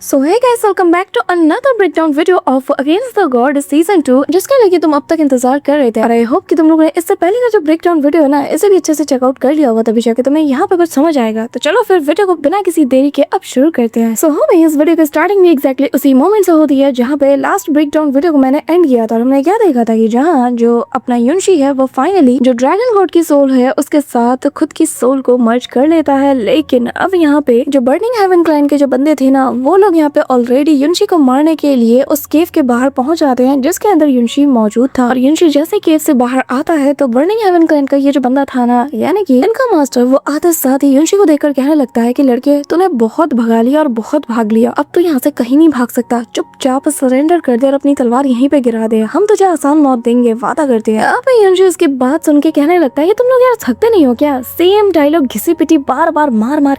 So hey guys, welcome back to another breakdown video of against the god season 2, जिसके लिए तुम अब तक इंतजार कर रहे थे। और आई होप कि तुम लोगों ने इससे पहले का जो ब्रेकडाउन वीडियो है ना, इसे भी अच्छे से चेकआउट कर लिया होगा, तभी जाके तुम्हें यहाँ पे कुछ समझ आएगा। तो चलो फिर वीडियो को बिना किसी देरी के अब शुरू करते हैं। सो भाई, इस वीडियो की स्टार्टिंग भी एक्जैक्टली उसी मोमेंट से होती है जहाँ पे लास्ट ब्रेकडाउन वीडियो को मैंने एंड किया था। और हमने क्या देखा था कि जहाँ जो अपना युनशी है वो फाइनली जो ड्रैगन गॉड की सोल है उसके साथ खुद की सोल को मर्ज कर लेता है। लेकिन अब यहाँ पे जो बर्निंग हेवन क्लान के जो बंदे थे ना, वो लोग यहाँ पे ऑलरेडी युनशी को मारने के लिए उस केव के बाहर पहुंच जाते हैं जिसके अंदर युनशी मौजूद था। और युनशी जैसे केव से बाहर आता है तो बर्निंग हेवन क्लैन का ये जो बंदा था ना, यानी कि इनका मास्टर, वो आते साथ ही युनशी को देखकर कहने लगता है कि लड़के, तूने बहुत भगा लिया और बहुत भाग लिया, अब तो यहाँ से कहीं नहीं भाग सकता, चुपचाप सरेंडर कर दे और अपनी तलवार यहीं पे गिरा दे, हम तुझे आसान मौत देंगे, वादा करते हैं। अब युनशी उसकी बात सुन के कहने लगता है, ये तुम लोग यार थकते नहीं हो क्या? सेम डायलॉग घिसी पिटी बार बार मार मार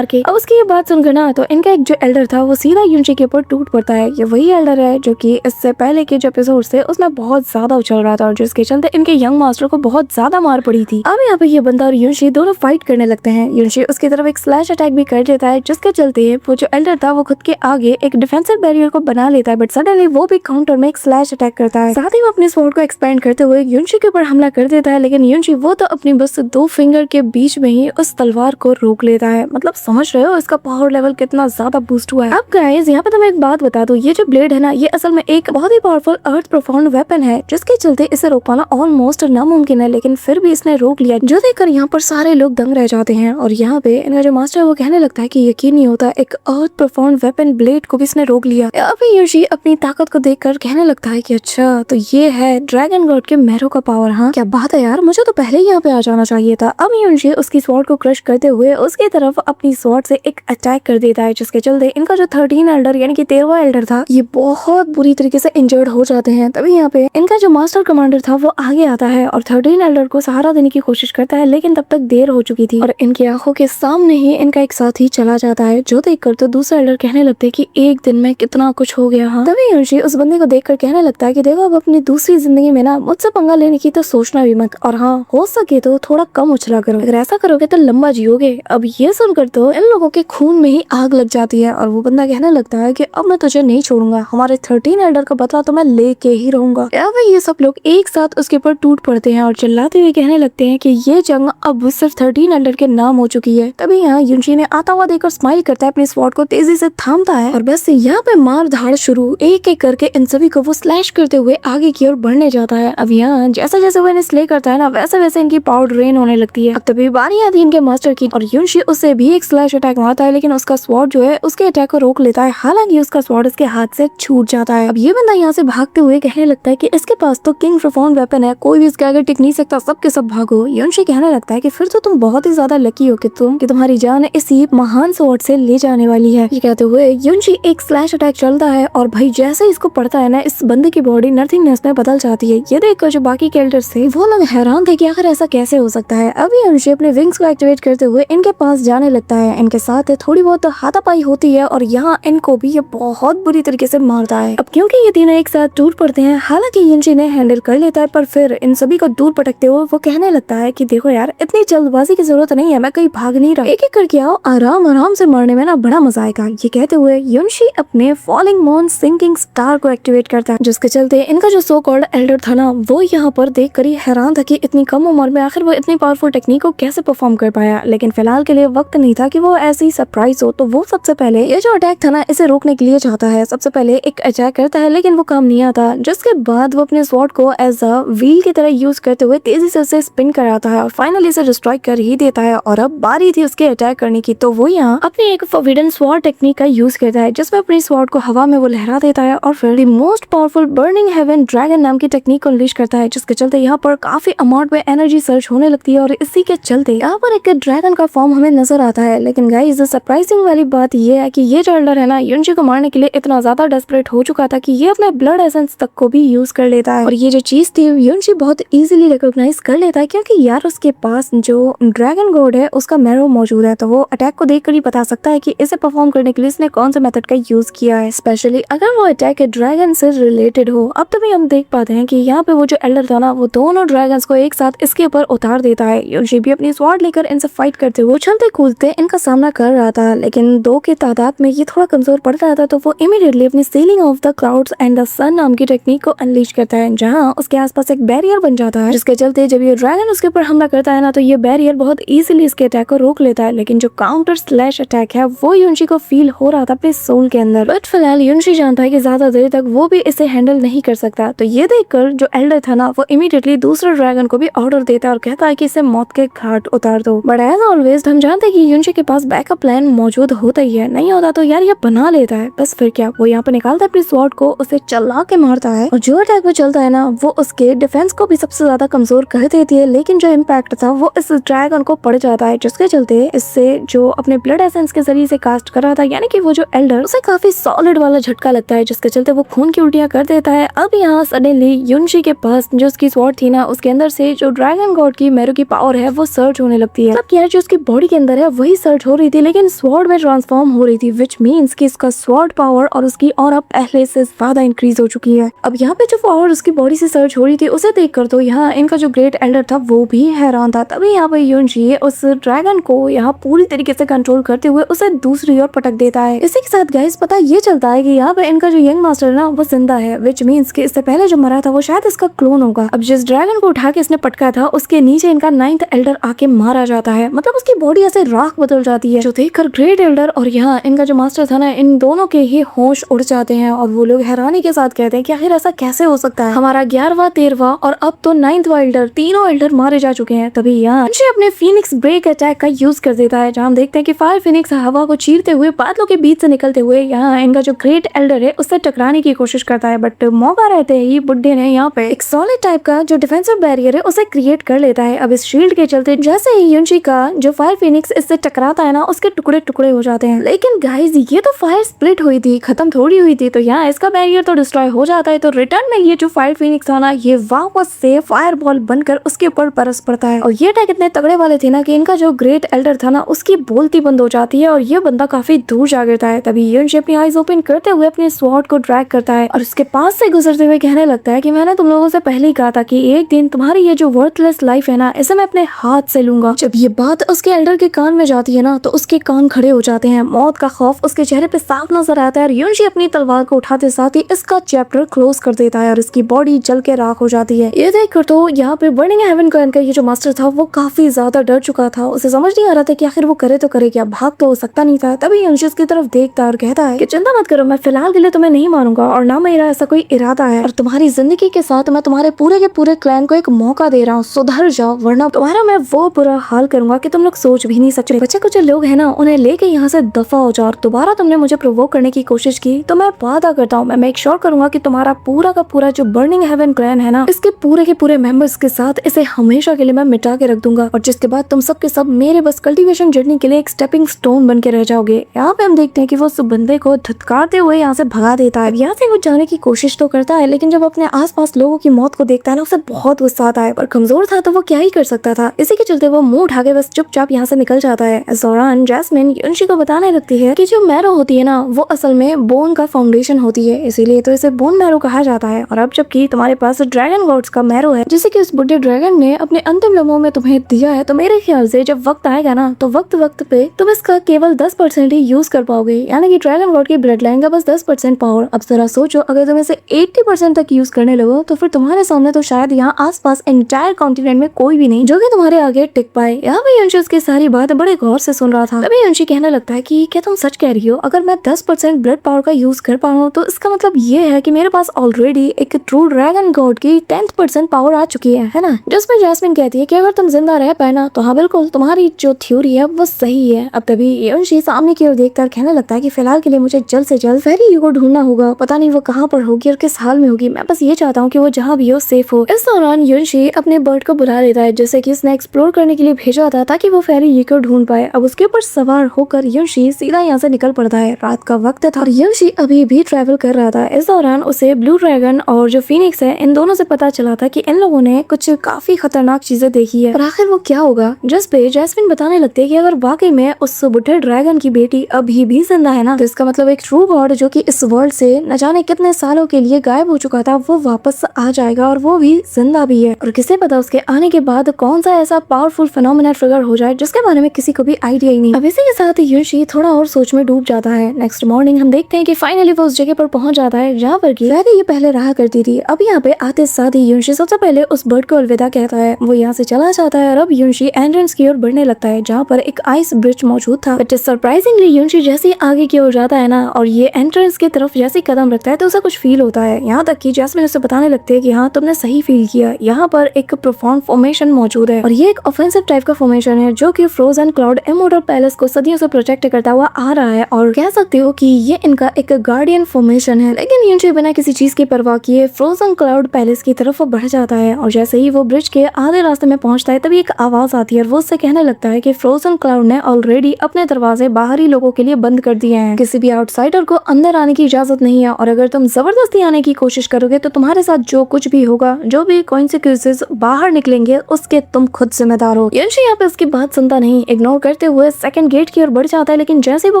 के। अब उसकी ये बात सुनकर ना, तो इनका एक जो एल्डर था वो सीधा युनशी के ऊपर टूट पड़ता है। ये वही एल्डर है जो कि इससे पहले के जो एपिसोड से उसमें बहुत ज्यादा उछल रहा था और जिसके चलते इनके यंग मास्टर को बहुत ज्यादा मार पड़ी थी। अब यहाँ पे ये बंदा और युनशी दोनों फाइट करने लगते हैं। युनशी उसकी तरफ एक स्लैश अटैक भी कर देता है जिसके चलते वो जो एल्डर था वो खुद के आगे एक डिफेंसिव बैरियर को बना लेता है, बट सडनली वो भी काउंटर में एक स्लैश अटैक करता है। साथ ही वो अपने स्वॉर्ड को एक्सपेंड करते हुए युनशी के ऊपर हमला कर देता है, लेकिन युनशी वो तो अपनी बस 2 फिंगर के बीच में ही उस तलवार को रोक लेता है। मतलब समझ रहे हो इसका पावर लेवल कितना ज्यादा बूस्ट हुआ है। अब गाइस, यहाँ पे तुम्हें एक बात बता दूं, ये जो ब्लेड है ना, ये असल में एक बहुत ही पावरफुल अर्थ प्रोफाउंड वेपन है जिसके चलते इसे रोक पाना ऑलमोस्ट नामुमकिन है, लेकिन फिर भी इसने रोक लिया, जो देखकर यहाँ पर सारे लोग दंग रह जाते हैं। और यहाँ पे इनका जो मास्टर है वो कहने लगता है कि यकीन नहीं होता, एक अर्थ प्रोफाउंड वेपन ब्लेड को भी इसने रोक लिया। अभी युनशी अपनी ताकत को देखकर कहने लगता है कि अच्छा, तो ये है ड्रैगन गॉड के मैरो का पावर। हाँ, क्या बात है यार, मुझे तो पहले ही यहाँ पे आ जाना चाहिए था। अब युनशी उसकी स्वॉर्ड को क्रश करते हुए उसकी तरफ अपनी स्वॉर्ड से एक अटैक कर देता है, जिसके चलते इनका जो 13 एल्डर यानी कि 13वां एल्डर था, ये बहुत बुरी तरीके से इंजर्ड हो जाते हैं। तभी यहाँ पे इनका जो मास्टर कमांडर था वो आगे आता है और 13 एल्डर को सहारा देने की कोशिश करता है, लेकिन तब तक देर हो चुकी थी और इनकी आंखों के सामने ही इनका एक साथी चला जाता है, जो देखकर तो दूसरा एल्डर कहने लगते हैं कि एक दिन में कितना कुछ हो गया। हाँ, तभी युनशी उस बंदे को देखकर कहने लगता है कि देखो, अब अपनी दूसरी जिंदगी में ना मुझसे पंगा लेने की तो सोचना भी मत, और हाँ, हो सके तो थोड़ा कम उछला करो, अगर ऐसा करोगे तो लंबा जियोगे। अब ये सुनकर तो इन लोगों के खून में ही आग लग जाती है और वो बंदा कहने लगता है कि अब मैं तुझे नहीं छोड़ूंगा, हमारे 13 एल्डर का बदला तो मैं लेके ही रहूंगा। अब ये सब लोग एक साथ उसके ऊपर टूट पड़ते हैं और चिल्लाते हुए कहने लगते हैं कि ये जंग अब सिर्फ 13 एल्डर के नाम हो चुकी है। तभी यहाँ युनशी ने आता हुआ देखकर स्माइल करता है, अपनी स्वॉर्ड को तेजी से थामता है और बस यहाँ पे मार धाड़ शुरू, एक एक करके इन सभी को वो स्लैश करते हुए आगे की ओर बढ़ने जाता है। अब यहाँ जैसे जैसे वो इन्हें स्ले करता है ना, वैसे वैसे इनकी पावर ड्रेन होने लगती है। अब तभी बारी आती है इनके मास्टर की और युनशी उससे भी एक स्लैश अटैक मारता है, लेकिन उसका स्वॉर्ड जो है उसके अटैक को रोक लेता है, हालांकि उसका स्वॉर्ड उसके हाथ से छूट जाता है। अब ये बंदा यहाँ से भागते हुए कहने लगता है कि इसके पास तो किंग प्रोफाउंड वेपन है, कोई भी इसके आगे टिक नहीं सकता, सब के सब भागो। युनशी कहने लगता है कि फिर तो तुम बहुत ही ज्यादा लकी हो कि तुम्हारी जान इसी महान स्वॉर्ड से ले जाने वाली है। ये कहते हुए युनशी एक स्लैश अटैक चलता है और भाई जैसे इसको पड़ता है ना, इस बंदे की बॉडी नथिंगनेस में बदल जाती है। ये देखकर जो बाकी कैरेक्टर्स थे वो लोग हैरान थे कि आखिर ऐसा कैसे हो सकता है। अभी युनशी अपने विंग्स को एक्टिवेट करते हुए इनके पास जाने लगता है, इनके साथ थोड़ी बहुत हाथापाई होती है और यहाँ इनको भी ये बहुत बुरी तरीके से मारता है। अब क्योंकि ये तीनों एक साथ टूट पड़ते हैं, हालांकि युनशी ने हैंडल कर लेता है, पर फिर इन सभी को दूर पटकते हुए वो कहने लगता है कि देखो यार, इतनी जल्दबाजी की जरूरत नहीं है, मैं कहीं भाग नहीं रहा, एक एक करके आओ, आराम आराम से मरने में ना बड़ा मजा आएगा। ये कहते हुए युनशी अपने फॉलिंग मून सिंकिंग स्टार को एक्टिवेट करता है, जिसके चलते इनका जो सो कॉल्ड एल्डर था ना, वो यहाँ पर देख कर ही हैरान था कि इतनी कम उम्र में आखिर वो इतनी पावरफुल टेक्निक को कैसे परफॉर्म कर पाया। लेकिन फिलहाल के लिए वक्त नहीं था कि वो ऐसी सरप्राइज हो, तो वो सबसे पहले ये जो अटैक था ना, इसे रोकने के लिए चाहता है। सबसे पहले एक अटैक करता है, लेकिन वो काम नहीं आता, जिसके बाद वो अपने स्वॉर्ड को एज अ व्हील की तरह यूज करते हुए तेजी से उसे स्पिन कराता है और फाइनली इसे डिस्ट्रॉय कर ही देता है। और अब बारी थी उसके अटैक करने की, तो वो यहाँ अपनी एक फॉरबिडन स्वॉर्ड टेक्निक का यूज करता है, जिसमें अपनी स्वॉर्ड को हवा में वो लहरा देता है और फिर most powerful burning heaven dragon नाम की टेक्निक को अनलीश करता है, जिसके चलते यहाँ पर काफी अमाउंट में एनर्जी सर्च होने लगती है और इसी के चलते यहाँ पर एक ड्रैगन का फॉर्म हमें नजर आता है। लेकिन गाइस, सरप्राइजिंग वाली बात ये है कि ये जो एल्डर है ना, युनशी को मारने के लिए इतना ज्यादा डेस्परेट हो चुका था कि ये अपने ब्लड एसेंस तक को भी यूज कर लेता है। और ये जो चीज थी युनशी बहुत इजीली रिकॉग्नाइज कर लेता है, क्योंकि यार उसके पास जो ड्रैगन गॉड है उसका मैरो मौजूद है, तो वो अटैक को देखकर ही बता सकता है कि इसे परफॉर्म करने के लिए इसने कौन से मेथड का यूज किया है, स्पेशली अगर वो अटैक ड्रैगन से रिलेटेड हो। अब तभी हम देख पाते हैं कि यहाँ पे वो जो एल्डर था ना, वो दोनों ड्रैगन्स को एक साथ इसके ऊपर उतार देता है। युनशी भी अपनी स्वॉर्ड लेकर इनसे फाइट करते हुए उछलते कूदते इनका सामना कर रहा था, लेकिन 2 के तादाद में ये थोड़ा कमजोर पड़ रहा था तो वो इमीडिएटली अपनी selling of the clouds and the sun नाम की टेक्निक को अनलीश करता है, जहाँ उसके आसपास एक बैरियर बन जाता है, जिसके चलते जब ये ड्रैगन उसके ऊपर हमला करता है ना तो ये बैरियर बहुत इजीली इसके अटैक को रोक लेता है। लेकिन जो काउंटर स्लैश अटैक है वो युनशी को फील हो रहा था अपने सोल के अंदर, बट फिलहाल युनशी जानता है कि ज्यादा देर तक वो भी इसे हैंडल नहीं कर सकता। तो ये देखकर जो एल्डर था ना वो इमीडिएटली दूसरे ड्रैगन को भी ऑर्डर देता है और कहता है कि इसे मौत के घाट उतार दो। बट एज ऑलवेज हम जानते हैं कि युनशी के पास बैकअप प्लान मौजूद होता ही है, नहीं होता तो यार ये बना लेता है। बस फिर क्या, वो यहाँ पे निकालता है अपनी स्वॉर्ड को, उसे चला के मारता है और जो अटैक वो चलता है ना वो उसके डिफेंस को भी सबसे ज्यादा कमजोर कर देती है। लेकिन जो इम्पैक्ट था वो इस ड्रैगन को पड़ जाता है, जिसके चलते इससे जो अपने ब्लड एसेंस के जरिए से कास्ट कर रहा था यानी कि वो जो एल्डर, उसे काफी सॉलिड वाला झटका लगता है, जिसके चलते वो खून की उल्टियां कर देता है। अब यहाँ सडनली युनशी के पास जो उसकी स्वॉर्ड थी ना उसके अंदर से जो ड्रैगन गॉड की मेरू की पावर है वो सर्च होने लगती है। मतलब यार जो उसकी बॉडी के अंदर है वही सर्च हो रही थी लेकिन स्वॉर्ड में ट्रांसफॉर्म हो रही थी, विच मीन्स कि इसका स्वॉर्ड पावर और उसकी और अब पहले से ज्यादा इंक्रीज हो चुकी है। अब यहाँ पे जो पावर उसकी बॉडी से सर्च हो रही थी उसे देखकर तो यहाँ इनका जो ग्रेट एल्डर था वो भी हैरान था। तभी यहाँ पे युनशी उस ड्रैगन को यहाँ पूरी तरीके से कंट्रोल करते हुए उसे दूसरी ओर पटक देता है। इसी के साथ गाइस पता ये चलता है कि यहाँ पे इनका जो यंग मास्टर है ना वो जिंदा है, विच मीन्स कि इससे पहले जो मरा था वो शायद इसका क्लोन होगा। अब जिस ड्रैगन को उठा के इसने पटका था उसके नीचे इनका 9th एल्डर आके मारा जाता है, मतलब उसकी बॉडी ऐसे राख बदल जाती है, जो देखकर ग्रेट एल्डर और यहाँ इनका जो मास्टर था ना इन दोनों के ही होश उड़ जाते हैं और वो लोग हैरानी के साथ कहते हैं कि आखिर ऐसा कैसे हो सकता है, हमारा 11वां 13वां और अब तो 9वां एल्डर, तीनों एल्डर मारे जा चुके हैं। तभी यहाँ अपने फीनिक्स ब्रेक अटैक का यूज कर देता है, जहाँ हम देखते हैं कि फायर फीनिक्स हवा को चीरते हुए बादलों के बीच से निकलते हुए यहाँ इनका जो ग्रेट एल्डर है उससे टकराने की कोशिश करता है। बट मौका रहते ही बुड्ढे ने यहाँ पे एक सॉलिड टाइप का जो डिफेंसिव बैरियर है उसे क्रिएट कर लेता है। अब इस शील्ड के चलते जैसे ही युनशी का जो फायर फीनिक्स इससे टकराता है ना उसके टुकड़े टुकड़े हो जाते हैं। लेकिन गाइस ये तो फायर स्प्लिट हुई थी, खत्म थोड़ी हुई थी, तो यहाँ इसका बैरियर तो डिस्ट्रॉय हो जाता है। तो रिटर्न में ये जो फायर फीनिक्स था ना ये वापस से फायर बॉल बनकर उसके ऊपर बरस पड़ता है और ये अटैक इतने तगड़े वाले थे ना कि इनका जो ग्रेट एल्डर था ना उसकी बोलती बंद हो जाती है और ये बंदा काफी दूर जा गिरता है। तभी युनशी अपनी आईज ओपन करते हुए अपने स्वॉर्ड को ड्रैग करता है और उसके पास से गुजरते हुए कहने लगता है कि मैंने तुम लोगों से पहले ही कहा था कि एक दिन तुम्हारी ये जो वर्थलेस लाइफ है ना इसे मैं अपने हाथ से लूंगा। जब ये बात उसके एल्डर के कान में जाती है ना तो उसके कान खड़े हो जाते हैं, मौत का खौफ उसके चेहरे पे साफ नजर आता है और युनशी अपनी तलवार को उठाते साथ ही इसका चैप्टर क्लोज कर देता है और इसकी बॉडी जल के राख हो जाती है। ये देखकर तो यहाँ पे बर्निंग हेवन का ये जो मास्टर था वो काफी ज्यादा डर चुका था, उसे समझ नहीं आ रहा था कि आखिर वो करे तो करे क्या, भाग तो हो सकता नहीं था। तभी युनशी उसकी तरफ देखता है और कहता है कि चिंता मत करो, मैं फिलहाल के लिए तुम्हें नहीं मारूंगा और ना मेरा ऐसा कोई इरादा है और तुम्हारी जिंदगी के साथ मैं तुम्हारे पूरे के पूरे क्लैन को एक मौका दे रहा हूँ, सुधर जाओ वरना तुम्हारा मैं वो बुरा हाल करूंगा कि तुम लोग सोच भी नहीं सकते। बच्चे कुछ लोग है ना उन्हें लेके यहाँ से दफा हो जाओ और दोबारा तुमने मुझे प्रोवोक करने की कोशिश की तो मैं वादा करता हूँ मैं मेक श्योर करूंगा कि तुम्हारा पूरा का पूरा जो बर्निंग हेवन क्लैन है ना इसके पूरे के पूरे मेंबर्स के साथ इसे हमेशा के लिए मैं मिटा के रख दूंगा और जिसके बाद तुम सब के सब मेरे बस कल्टीवेशन जर्नी के लिए एक स्टेपिंग स्टोन बन के रह जाओगे। यहाँ पे हम देखते हैं कि वो उस बंदे को धुतकारते हुए यहाँ से भगा देता है। यहाँ से वो जाने की कोशिश तो करता है लेकिन जब अपने आसपास लोगों की मौत को देखता है ना उसे बहुत गुस्सा आता है, पर कमजोर था तो वो क्या ही कर सकता था। इसी के चलते वो मुंह उठा के बस चुपचाप यहाँ से निकल जाता है। इस दौरान जैस्मिन युनशी को बताने लगती है कि जो मैरो होती है ना वो असल में बोन का फाउंडेशन होती है, इसीलिए तो इसे बोन मैरो कहा जाता है। और अब जबकि तुम्हारे पास ड्रैगन गॉड्स का मैरो है जिसे कि उस बुढ़े ड्रैगन ने अपने अंतिम लम्हों में तुम्हें दिया है, तो मेरे ख्याल से जब वक्त आएगा ना तो वक्त पे तुम इसका केवल 10% ही यूज कर पाओगे, यानी कि ड्रैगन गॉड की ब्लड लाइन का बस 10% पावर। अब जरा सोचो अगर तुम इसे 80% तक यूज करने लगो तो फिर तुम्हारे सामने तो शायद यहाँ आसपास एंटायर कॉन्टिनेंट में कोई भी नहीं जो कि तुम्हारे आगे टिक पाए। यहाँ पे युनशी उसकी सारी बात बड़े गौर से सुन रहा था। तभी युनशी कहने लगता है कि क्या तुम सच कह रही हो, अगर मैं 10% ब्लड पावर का यूज कर पा रहा हूँ तो इसका मतलब ये है कि मेरे पास ऑलरेडी एक ट्रू ड्रैगन गॉड की 10th% पावर आ चुकी है ना। जिसमें जैस्मिन कहती है कि अगर तुम जिंदा रह पाए ना तो हाँ बिल्कुल तुम्हारी जो थ्योरी है वो सही है। अब तभी युनशी सामने की ओर देखकर कहने लगता है कि फिलहाल के लिए मुझे जल्द से जल्द फेरी को ढूंढना होगा, पता नहीं वो कहाँ पर होगी और किस हाल में होगी, मैं बस ये चाहता हूँ कि वो जहाँ भी हो सेफ हो। इस दौरान युनशी अपने बर्ड को बुला लेता है जैसे कि इसने एक्सप्लोर करने के लिए भेजा था ताकि वो फेरी को ढूंढ पाए। अब उसके ऊपर सवार होकर युनशी सीधा यहाँ से निकल पड़ता है। रात का वक्त था और युनशी अभी भी ट्रेवल कर रहा था। इस दौरान उसे ब्लू ड्रैगन और जो फीनिक्स है इन दोनों से पता चला था कि इन लोगों ने कुछ काफी खतरनाक चीजें देखी है और आखिर वो क्या होगा। जिस पे जैस्मिन बताने लगती है कि अगर वाकई में उस बुढ़े ड्रैगन की बेटी अभी भी जिंदा है ना तो इसका मतलब एक ट्रू गॉड जो कि इस वर्ल्ड से न जाने कितने सालों के लिए गायब हो चुका था वो वापस आ जाएगा और वो भी जिंदा भी है। और किसे पता उसके आने के बाद कौन सा ऐसा पावरफुल फिनोमेना ट्रिगर हो जाए जिसके बारे में किसी को भी आइडिया ही नहीं। अब इसी के साथ युनशी थोड़ा और सोच में में डूब जाता है। नेक्स्ट मॉर्निंग हम देखते हैं कि फाइनली वो उस जगह पर पहुंच जाता है जहाँ पर की ये पहले रहा करती थी। अब यहाँ पे आते साथ ही युनशी सबसे पहले उस बर्ड को अलविदा कहता है। वो यहाँ से चला जाता है और अब युनशी एंट्रेंस की ओर बढ़ने लगता है जहाँ पर एक आइस ब्रिज मौजूद था। बट सरप्राइजिंगली युनशी जैसे ही आगे की ओर जाता है ना और ये एंट्रेंस की तरफ जैसे ही कदम रखता है तो उसे कुछ फील होता है। यहाँ तक कि जैस्मिन उसे बताने लगते हैं कि हाँ तुमने सही फील किया, यहाँ पर एक प्रोफाउंड फॉर्मेशन मौजूद है और ये एक ऑफेंसिव टाइप का फॉर्मेशन है जो कि फ्रोजन क्लाउड इमॉर्टल पैलेस को सदियों से प्रोटेक्ट करता हुआ आ रहा है और कह सकते हो कि ये इनका एक गार्डियन फॉर्मेशन है। लेकिन युनशी बिना किसी चीज की परवाह किए फ्रोजन क्लाउड पैलेस की तरफ बढ़ जाता है और जैसे ही वो ब्रिज के आधे रास्ते में पहुंचता है तभी एक आवाज आती है और वो उससे कहने लगता है कि फ्रोजन क्लाउड ने ऑलरेडी अपने दरवाजे बाहरी लोगों के लिए बंद कर दिए हैं। किसी भी आउटसाइडर को अंदर आने की इजाजत नहीं है और अगर तुम जबरदस्ती आने की कोशिश करोगे तो तुम्हारे साथ जो कुछ भी होगा, जो भी कॉन्सिक्वेंसेस बाहर निकलेंगे उसके तुम खुद जिम्मेदार हो। युनशी यहाँ पे उसकी बात सुनता नहीं, इग्नोर करते हुए सेकंड गेट की ओर बढ़ जाता है। लेकिन जैसे ही वो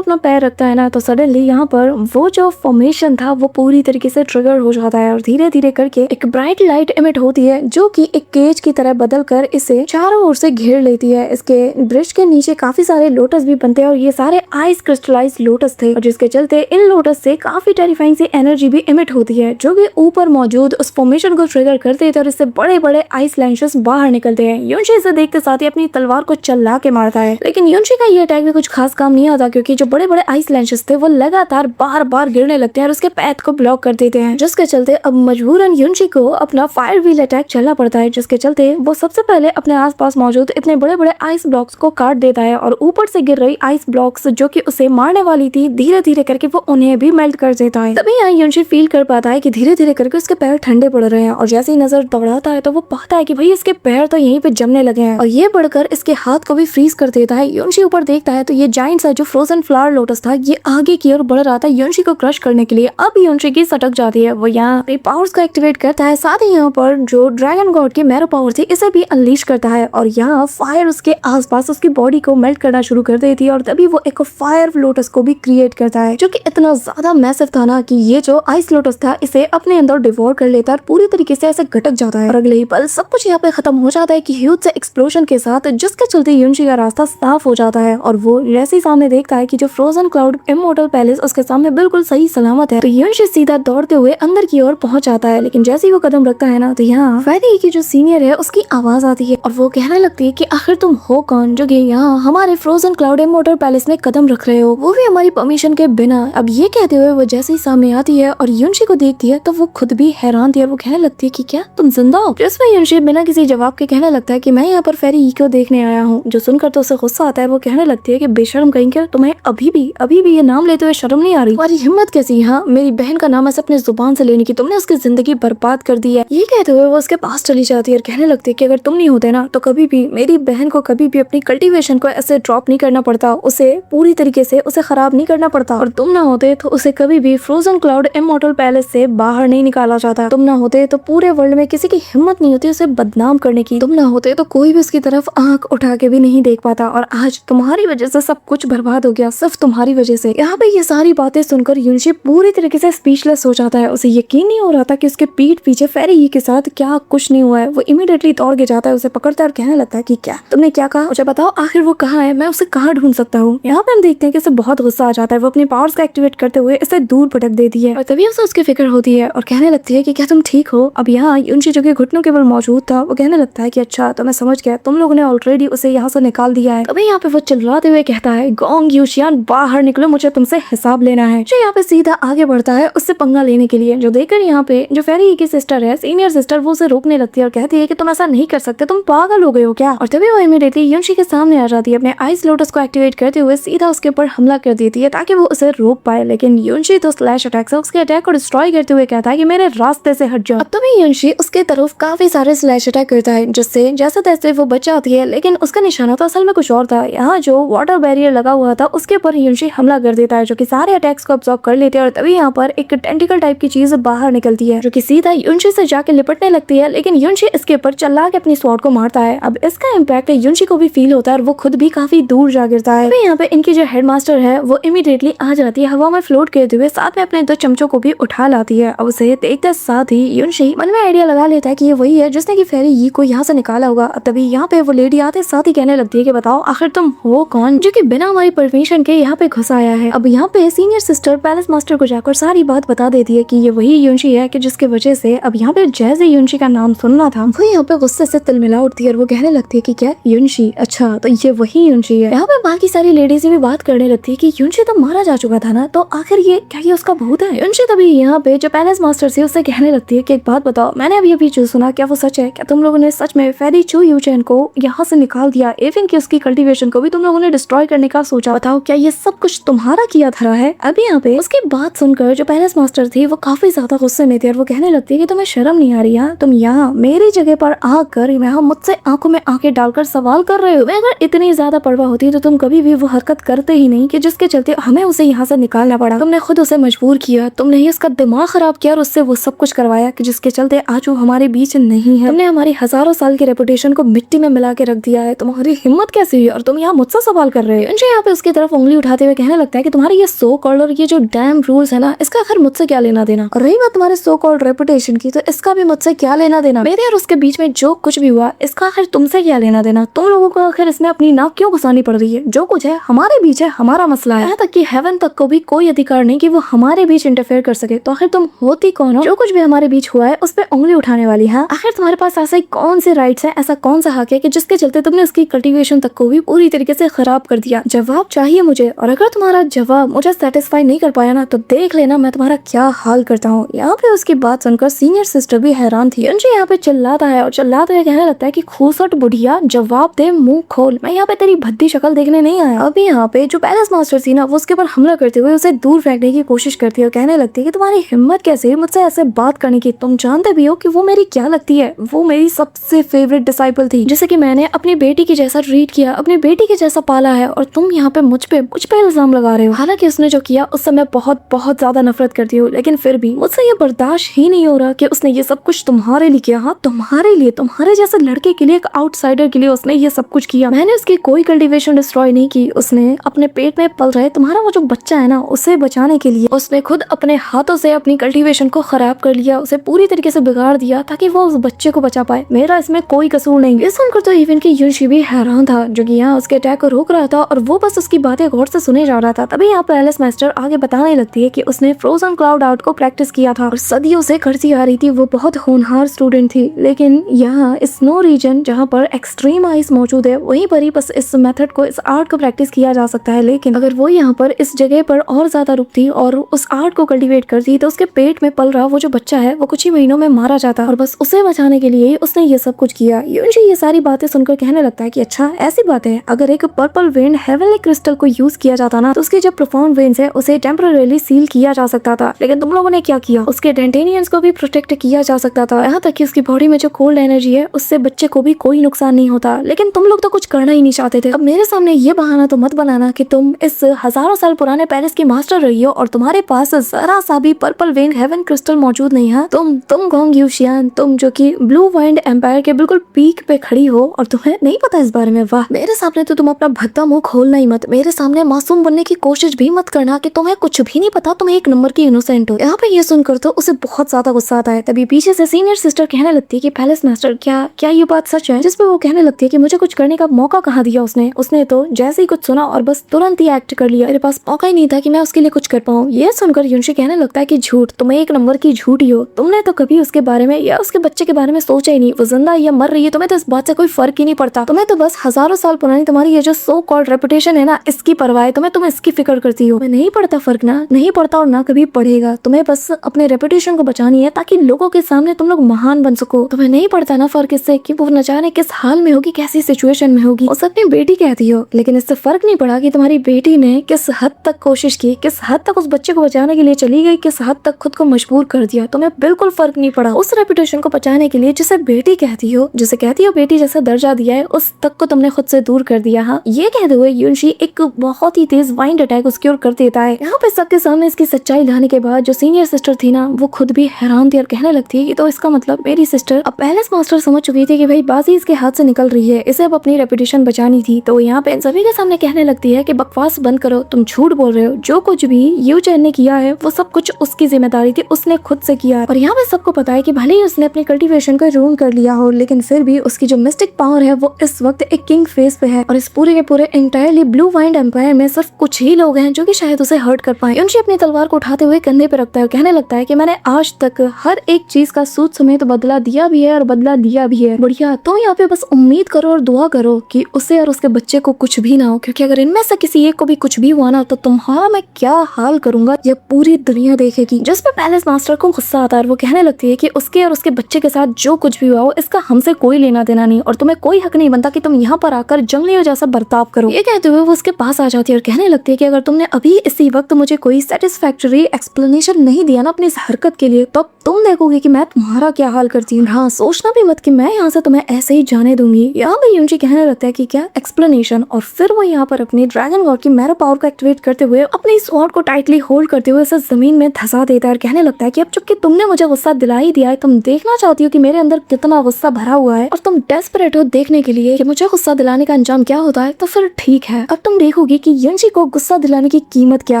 अपना पैर रखता है ना तो सडनली यहाँ पर वो जो फॉर्मेशन था वो पूरी तरीके से ट्रिगर हो जाता है और धीरे धीरे करके एक ब्राइट लाइट इमिट होती है जो कि एक केज की तरह बदल कर इसे चारों ओर से घेर लेती है। इसके ब्रिज के नीचे काफी सारे लोटस भी बनते हैं और ये सारे आइस क्रिस्टलाइज लोटस थे और जिसके चलते इन लोटस से काफी टेरिफाइंग सी एनर्जी भी इमिट होती है जो कि ऊपर मौजूद उस फॉर्मेशन को ट्रिगर कर देते हैं और इससे बड़े बड़े आइस लैंशेस बाहर निकलते हैं। युनशी इसे देखते साथ ही अपनी तलवार को चला के मारता है लेकिन युनशी का ये अटैक भी कुछ खास काम नहीं आता क्योंकि जो बड़े बड़े आइस लैंशेस थे वो लगातार बार बार गिरने लगते हैं और उसके पैथ को ब्लॉक कर देते हैं जिसके चलते अब मजबूरन युनशी को अपना फायर व्हील अटैक चलना पड़ता है जिसके चलते वो सबसे पहले अपने आसपास मौजूद इतने बड़े बड़े आइस ब्लॉक्स को काट देता है और ऊपर से गिर रही आइस ब्लॉक्स जो कि उसे मारने वाली थी धीरे धीरे करके वो उन्हें भी मेल्ट कर देता है। तभी यहाँ युनशी फील कर पाता है कि धीरे धीरे करके उसके पैर ठंडे पड़ रहे हैं और जैसे ही नजर दौड़ाता है तो वो पाता है कि भाई इसके पैर तो यहीं पे जमने लगे हैं और ये बढ़कर इसके हाथ को भी फ्रीज कर देता है। युनशी ऊपर देखता है तो ये जाइंट सा जो फ्रोजन फ्लावर लोटस था ये आगे की ओर बढ़ रहा था युनशी को क्रश करने के लिए। अब युनशी की सटक जाती है, वो यहाँ अपने पावर्स को एक्टिवेट करता है, साथ ही यहाँ पर जो ड्रैगन गॉड की मैरो पावर थी इसे भी अनलीश करता है और यहाँ फायर उसके आसपास उसकी बॉडी को मेल्ट करना शुरू कर देती है और तभी वो एक फायर लोटस को भी क्रिएट करता है जो कि इतना ज्यादा मैसिव था ना कि ये जो आइस लोटस था इसे अपने अंदर डिवोर कर लेता है और पूरी तरीके से ऐसे घटक जाता है और अगले ही पल सब कुछ यहाँ पे खत्म हो जाता है कि ह्यूज से एक्सप्लोजन के साथ जिसके चलते युनशी का रास्ता साफ हो जाता है और वो जैसे ही सामने देखता है कि जो फ्रोजन क्लाउड इमॉर्टल पैलेस उसके सामने बिल्कुल सही सलामत है तो युनशी सीधा दौड़ते हुए अंदर की ओर पहुंच जाता है। लेकिन जैसे ही वो कदम रखता है ना तो यहाँ फेरी की जो सीनियर है उसकी आवाज आती है और वो कहने लगती है कि आखिर तुम हो कौन जो कि यहाँ हमारे फ्रोजन क्लाउड इमॉर्टल पैलेस में कदम रख रहे हो, वो भी हमारी परमिशन के बिना। अब ये कहते हुए वो जैसे ही सामने आती है और युनशी को देखती है तो वो खुद भी हैरान थी और वो कहने लगती है कि क्या तुम जिंदा हो। जिसमें युनशी बिना किसी जवाब के कहने लगता है कि मैं यहाँ पर फेरी को देखने आया हूँ। जो सुनकर तो उसे गुस्सा आता है, वो कहने लगती है कि बेशर्म कहीं तुम्हें अभी भी ये नाम लेते हुए शर्म नहीं आ रही, तुम्हारी हिम्मत कैसी। हाँ मेरी बहन का नाम ऐसे अपने जुबान से लेने की, तुमने उसकी जिंदगी बर्बाद कर दी है। ये कहते हुए वो उसके पास चली जाती है और कहने लगती है कि अगर तुम नहीं होते ना तो कभी भी मेरी बहन को कभी भी अपनी कल्टीवेशन को ऐसे ड्रॉप नहीं करना पड़ता, उसे पूरी तरीके से उसे खराब नहीं करना पड़ता और तुम ना होते तो उसे कभी भी फ्रोजन क्लाउड इमॉर्टल पैलेस से बाहर नहीं निकाला जाता। तुम ना होते तो पूरे वर्ल्ड में किसी की हिम्मत नहीं होती उसे बदनाम करने की। तुम ना होते तो कोई भी उसकी तरफ आंख उठा के भी नहीं देख पाता और आज तुम्हारी वजह से सब कुछ बर्बाद हो गया, सिर्फ तुम्हारी वजह से। यहाँ पे ये सारी बातें सुनकर युनशी पूरी तरीके से स्पीचलेस हो जाता है। उसे यकीन नहीं हो रहा था कि उसके पीठ पीछे फेरी के साथ क्या कुछ नहीं हुआ है। वो इमीडिएटली दौड़ के जाता है, उसे पकड़ता है और कहने लगता है कि क्या तुमने क्या कहा, मुझे बताओ आखिर वो कहाँ है, मैं उसे कहाँ ढूंढ सकता हूँ। यहाँ पे हम देखते हैं कि उसे बहुत गुस्सा आ जाता है। वो अपनी पावर्स का एक्टिवेट करते हुए इसे दूर भटक देती है और तभी उसे उसकी फिक्र होती है और कहने लगती है कि क्या तुम ठीक हो। अब यहाँ युनशी जो कि घुटनों के बल मौजूद था वो कहने लगता है कि अच्छा तो मैं समझ गया, तुम लोगों ने ऑलरेडी उसे यहाँ से निकाल दिया है। तभी यहाँ पे वो चिल्लाते हुए कहता है गोंग यूशियान बाहर निकलो, मुझे तुमसे हिसाब लेना है। जो यहाँ पे सीधा आगे बढ़ता है उससे पंगा लेने के लिए, जो देखकर यहाँ पे जो फेरी की सिस्टर है, सीनियर सिस्टर, वो उसे रोकने लगती है और कहती है कि तुम ऐसा नहीं कर सकते, तुम पागल हो गए हो क्या। और तभी वो इमीडिएटली युनशी के सामने आ जाती है, अपने आइस लोटस को एक्टिवेट करते हुए सीधा उसके ऊपर हमला कर देती है ताकि वो उसे रोक पाए। लेकिन युनशी तो स्लैश अटैक से उसके अटैक को डिस्ट्रॉय करते हुए कहता है कि मेरे रास्ते से हट जाओ। अब तभी युनशी उसके तरफ काफी सारे स्लैश अटैक करता है जिससे जैसे तैसे वो बच जाती है, लेकिन उसका निशाना तो असल में कुछ और था। यहाँ जो वाटर बैरियर लगा हुआ था उसके ऊपर युनशी हमला कर देता है जो कि सारे अटैक्स को अब्सॉर्ब कर लेते हैं और तभी यहाँ पर एक टेंटिकल टाइप की चीज बाहर निकलती है जो कि सीधा युनशी से जाके लिपटने लगती है। लेकिन युनशी इसके ऊपर चला के अपनी स्वॉर्ड को मारता है। अब इसका इम्पैक्ट युनशी को भी फील होता है और वो खुद भी काफी दूर जा गिरता है। यहाँ पे इनकी जो हेडमास्टर है वो इमीडिएटली आ जाती है, हवा में फ्लोट करते हुए साथ में अपने 2 चमचों को भी उठा लाती है। अब उसे देखते साथ ही युनशी मन में आइडिया लगा लेता है कि ये वही है जिसने की फेरी यी को यहाँ से निकाला होगा। तभी यहाँ पे वो लेडी आते साथ ही कहने लगती है कि बताओ आखिर तुम हो कौन जो कि बिना हमारी परमिशन के यहाँ यहाँ पे घुस आया है। अब यहाँ पे सीनियर सिस्टर पैलेस मास्टर को जाकर सारी बात बता देती है कि ये वही युनशी है कि जिसके वजह से अब यहाँ पे जैसे युनशी का नाम सुनना था वो यहाँ पे गुस्से से तिलमिला उठती है और वो कहने लगती है कि क्या युनशी, अच्छा तो ये वही युनशी है। यहाँ पे बाकी सारी लेडीज भी बात करने लगती है कि युनशी तो मारा जा चुका था ना, तो आखिर ये क्या ये उसका भूत है। युनशी तभी यहाँ पे जो पैलेस मास्टर थी उससे कहने लगती है कि एक बात बताओ, मैंने अभी जो सुना क्या वो सच है? क्या तुम लोगों ने सच में फेरी चू यूचेन को यहाँ से निकाल दिया, इवन की उसकी कल्टीवेशन को भी तुम लोगों ने डिस्ट्रॉय करने का सोचा? बताओ क्या ये सब कुछ तुम्हारा किया धरा है? अभी यहाँ पे उसकी बात सुनकर जो पैलेस मास्टर थी वो काफी ज्यादा गुस्से में थी और वो कहने लगती है कि तुम्हें शर्म नहीं आ रही है? तुम यहाँ मेरी जगह पर आकर यहाँ मुझसे आंखों में आंखें डालकर सवाल कर रहे हो। अगर इतनी ज्यादा परवाह होती तो तुम कभी भी वो हरकत करते ही नहीं कि जिसके चलते हमें उसे यहाँ से निकालना पड़ा। तुमने खुद उसे मजबूर किया, तुमने ही उसका दिमाग खराब किया और उससे वो सब कुछ करवाया कि जिसके चलते आज वो हमारे बीच नहीं है। तुमने हमारी हजारों साल की रेपुटेशन को मिट्टी में मिला के रख दिया है। तुम्हारी हिम्मत कैसे हुई और तुम यहाँ मुझसे सवाल कर रहे हो? यहाँ पे उसकी तरफ उंगली उठाते हुए कहने लगता है कि तुम्हारी ये सो कॉल्ड और ये जो डैम रूल्स है ना, इसका आखिर मुझसे क्या लेना देना? और रही बात तुम्हारे सो कॉल्ड रेपुटेशन की, तो इसका भी मुझसे क्या लेना देना? मेरे और उसके बीच में जो कुछ भी हुआ इसका आखिर तुमसे क्या लेना देना? तुम लोगों को आखिर इसमें अपनी नाक क्यों घुसानी पड़ रही है? जो कुछ है हमारे बीच है, हमारा मसला है। यहाँ तक कि हेवन तक को भी कोई अधिकार नहीं कि वो हमारे बीच इंटरफेयर कर सके। तो आखिर तुम होती कौन हो जो कुछ भी हमारे बीच हुआ है उस पर उंगली उठाने वाली है? आखिर तुम्हारे पास ऐसे कौन से राइट्स है, ऐसा कौन सा हक है कि जिसके चलते तुमने उसकी कल्टीवेशन तक को भी पूरी तरीके से खराब कर दिया? जवाब चाहिए मुझे, और अगर तुम्हारा जवाब मुझे सेटिस्फाई नहीं कर पाया ना तो देख लेना मैं तुम्हारा क्या हाल करता हूँ। यहाँ पे उसकी बात सुनकर सीनियर सिस्टर भी हैरान थी। युनशी यहाँ पे चिल्लाता है और चिल्लाते हुए कहने लगता है कि खूसट बुढ़िया जवाब दे, मुंह खोल, मैं यहाँ पे तेरी भद्दी शक्ल देखने नहीं आया। अभी यहाँ पे जो पैलेस मास्टर थी ना वो उसके ऊपर हमला करते हुए उसे दूर फेंकने की कोशिश करती है और कहने लगती है कि तुम्हारी हिम्मत कैसे है मुझसे ऐसे बात करने की? तुम जानते भी हो कि वो मेरी क्या लगती है? वो मेरी सबसे फेवरेट डिसाइपल थी जिसे कि मैंने अपनी बेटी की जैसा ट्रीट किया, अपनी बेटी के जैसा पाला है, और तुम यहाँ पे मुझ पे इल्जाम लगा रहे हो। हालांकि उसने जो किया उससे मैं बहुत ज्यादा नफरत करती हूँ, लेकिन फिर भी मुझसे ये बर्दाश्त ही नहीं हो रहा कि उसने ये सब कुछ तुम्हारे लिए किया। हाँ, तुम्हारे लिए, तुम्हारे जैसे लड़के के लिए, एक आउटसाइडर के लिए उसने ये सब कुछ किया। मैंने उसकी कोई कल्टीवेशन डिस्ट्रॉय नहीं की। उसने अपने पेट में पल रहे तुम्हारा वो जो बच्चा है ना उसे बचाने के लिए उसने खुद अपने हाथों से अपनी कल्टीवेशन को खराब कर लिया, उसे पूरी तरीके से बिगाड़ दिया ताकि वो उस बच्चे को बचा पाए। मेरा इसमें कोई कसूर नहीं। ये सुनकर तो इवन की युनशी भी हैरान था जो कि यहाँ उसके अटैक को रोक रहा था और वो बस उसकी बातें गौर से सुने जा रहा था। तभी यहाँ पर पैलेस मास्टर आगे बताने लगती है कि उसने फ्रोजन क्लाउड आर्ट को प्रैक्टिस किया था और सदियों से करती आ रही थी। वो बहुत होनहार स्टूडेंट थी, लेकिन यहाँ स्नो रीजन जहाँ पर एक्सट्रीम आइस मौजूद है वहीं पर ही बस इस मेथड को, इस आर्ट को प्रैक्टिस किया जा सकता है। लेकिन अगर वो यहाँ पर इस जगह पर और ज्यादा रुकती और उस आर्ट को कल्टीवेट करती तो उसके पेट में पल रहा वो जो बच्चा है वो कुछ ही महीनों में मारा जाता और बस उसे बचाने के लिए उसने ये सब कुछ किया। युनशी ये सारी बातें सुनकर कहने लगता है कि अच्छा ऐसी बात है, अगर एक पर्पल वेन हेवनली क्रिस्टल को यूज किया जाता ना तो उसके जो प्रोफाउंड वेन्स है उसे टेम्पररीली सील किया जा सकता था, लेकिन तुम लोगों ने क्या किया? उसके डेंटेनियंस को भी प्रोटेक्ट किया जा सकता था, यहाँ तक कि उसकी बॉडी में जो कोल्ड एनर्जी है उससे बच्चे को भी कोई नुकसान नहीं होता। लेकिन तुम लोग तो कुछ करना ही नहीं चाहते थे। अब मेरे सामने ये बहाना तो मत बनाना कि तुम इस हजारों साल पुराने पैलेस की मास्टर रही हो और तुम्हारे पास जरा सा भी पर्पल वेन हेवन क्रिस्टल मौजूद नहीं है। तुम गोंग यूशियान, तुम जो कि ब्लू वाइंड एम्पायर के बिल्कुल पीक पे खड़ी हो और तुम्हें नहीं पता इस बारे में? वाह, मेरे सामने तो तुम अपना भद्दा मुंह खोलना ही मत। मेरे सामने मासूम बनने की कोशिश भी मत करना कि तुम्हें कुछ भी नहीं पता, तुम एक नंबर की इनोसेंट हो। यहाँ पे ये सुनकर तो उसे बहुत ज्यादा गुस्सा आता है। तभी पीछे से सीनियर सिस्टर कहने लगती है कि पैलेस मास्टर क्या ये बात सच है? जिसपे वो कहने लगती है कि मुझे कुछ करने का मौका कहाँ दिया उसने तो जैसे ही कुछ सुना और बस तुरंत ही एक्ट कर लिया। मेरे पास मौका ही नहीं था कि मैं उसके लिए कुछ कर पाऊँ। ये सुनकर युनशी कहने लगता है कि झूठ, तुम एक नंबर की झूठी हो। तुमने तो कभी उसके बारे में या उसके बच्चे के बारे में सोचा ही नहीं। वो जिंदा या मर रही है तुम्हें तो इस बात से कोई फर्क ही नहीं पड़ता। तुम्हें तो बस हजारों साल पुरानी तुम्हारी ये जो सो कॉल्ड रेपुटेशन है ना इसकी परवाह है। तुम इसकी फिक्र करती हो। नहीं पड़ता फर्क, ना नहीं पड़ता और ना कभी पड़ेगा। तुम्हें बस अपने रेपुटेशन को बचानी है ताकि लोगों के सामने तुम लोग महान बन सको। तुम्हें नहीं पड़ता ना फर्क इससे कि वो न जाने किस हाल में होगी, कैसी सिचुएशन में होगी। उस अपनी बेटी कहती हो, लेकिन इससे फर्क नहीं पड़ा कि तुम्हारी बेटी ने किस हद तक कोशिश की, किस हद तक उस बच्चे को बचाने के लिए चली गई, किस हद तक खुद को मजबूर कर दिया। तुम्हें बिल्कुल फर्क नहीं पड़ा। उस रेपुटेशन को बचाने के लिए जिसे बेटी कहती हो, जिसे कहती हो बेटी जैसा दर्जा दिया है, उस तक को तुमने खुद से दूर कर दिया। हाँ, ये कहते हुए युनशी एक बहुत ही तेज वाइंड अटैक उसकी ओर कर देता है। यहाँ पे सबके सामने इसकी सच्चाई लाने के बाद जो सीनियर सिस्टर थी ना वो खुद भी हैरान थी और कहने लगती है कि तो इसका मतलब मेरी सिस्टर, अब पैलेस मास्टर समझ चुकी थी कि भाई बाजी इसके हाथ से निकल रही है, इसे अब अपनी रेपुटेशन बचानी थी। तो यहाँ पे सभी के सामने कहने लगती है कि बकवास बंद करो, तुम झूठ बोल रहे हो। जो कुछ भी यूचेन ने किया है वो सब कुछ उसकी जिम्मेदारी थी, उसने खुद से किया है। और यहाँ पे सबको पता है कि भले ही उसने अपनी कल्टीवेशन को रूइन कर लिया हो, लेकिन फिर भी उसकी जो मिस्टिक पावर है वो इस वक्त एक किंग फेस पे है और इस पूरे के पूरे एंटायरली ब्लू वाइंड एम्पायर दुनिया में सिर्फ कुछ ही लोग हैं जो कि शायद उसे हर्ट कर पाए। युनशी अपनी तलवार को उठाते हुए कंधे पे रखता है और कहने लगता है कि मैंने आज तक हर एक चीज का सूद समेत बदला दिया भी है और बदला लिया भी है। बढ़िया, तो यहाँ पे बस उम्मीद करो और दुआ करो कि उसे और उसके बच्चे को कुछ भी ना हो, क्योंकि अगर इनमें से किसी एक को भी कुछ भी हुआ ना तो तुम्हारा मैं क्या हाल करूंगा ये पूरी दुनिया देखेगी। जिस पे पैलेस मास्टर को गुस्सा आता है, वो कहने लगती है कि उसके और उसके बच्चे के साथ जो कुछ भी हुआ हो इसका हमसे कोई लेना देना नहीं और तुम्हें कोई हक नहीं बनता कि तुम यहाँ पर आकर जंगलियों जैसा बर्ताव करो। ये कहते हुए वो उसके पास आ जाती है और कहने लगती है कि अगर तुमने अभी इसी वक्त मुझे कोई सेटिस्फैक्टरी एक्सप्लेनेशन नहीं दिया ना अपनी इस हरकत के लिए, तब तुम देखोगे कि मैं तुम्हारा क्या हाल करती हूँ। हाँ, सोचना भी मत कि मैं यहाँ से तुम्हें ऐसे ही जाने दूंगी। यहाँ पे युनशी कहने लगता है कि क्या एक्सप्लेनेशन, और फिर वो यहाँ पर अपनी ड्रैगन गॉड की मैरो पावर को एक्टिवेट करते हुए अपनी स्वॉर्ड को टाइटली होल्ड करते हुए उसे जमीन में धंसा देता है और कहने लगता है कि अब चूंकि तुमने मुझे गुस्सा दिला ही दिया है, तुम देखना चाहती हो कि मेरे अंदर कितना गुस्सा भरा हुआ है और तुम डेस्परेट हो देखने के लिए कि मुझे गुस्सा दिलाने का अंजाम क्या होता है, तो फिर ठीक है, अब तुम देखोगी कि युनशी को गुस्सा दिलाने की कीमत क्या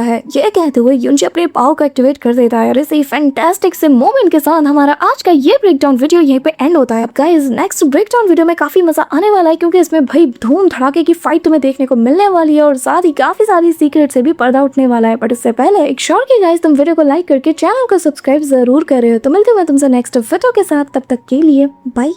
है। ये कहते हुए युनशी अपने पावर को एक्टिवेट कर देता है और इसी फैंटास्टिक से मोमेंट के साथ हमारा आज का ये ब्रेकडाउन वीडियो यहीं पे एंड होता है। अब गाइस, नेक्स्ट ब्रेकडाउन वीडियो में काफी मजा आने वाला है, क्योंकि इसमें भाई धूम धड़ाके की फाइट तुम्हें देखने को मिलने वाली है और साथ ही काफी सारी सीक्रेट से भी पर्दा उठने वाला है। बट इससे पहले एक श्योर कि गाइस तुम वीडियो को लाइक करके चैनल को सब्सक्राइब जरूर कर रहे हो। तो मिलते हैं तुमसे नेक्स्ट वीडियो के साथ, तब तक के लिए बाय।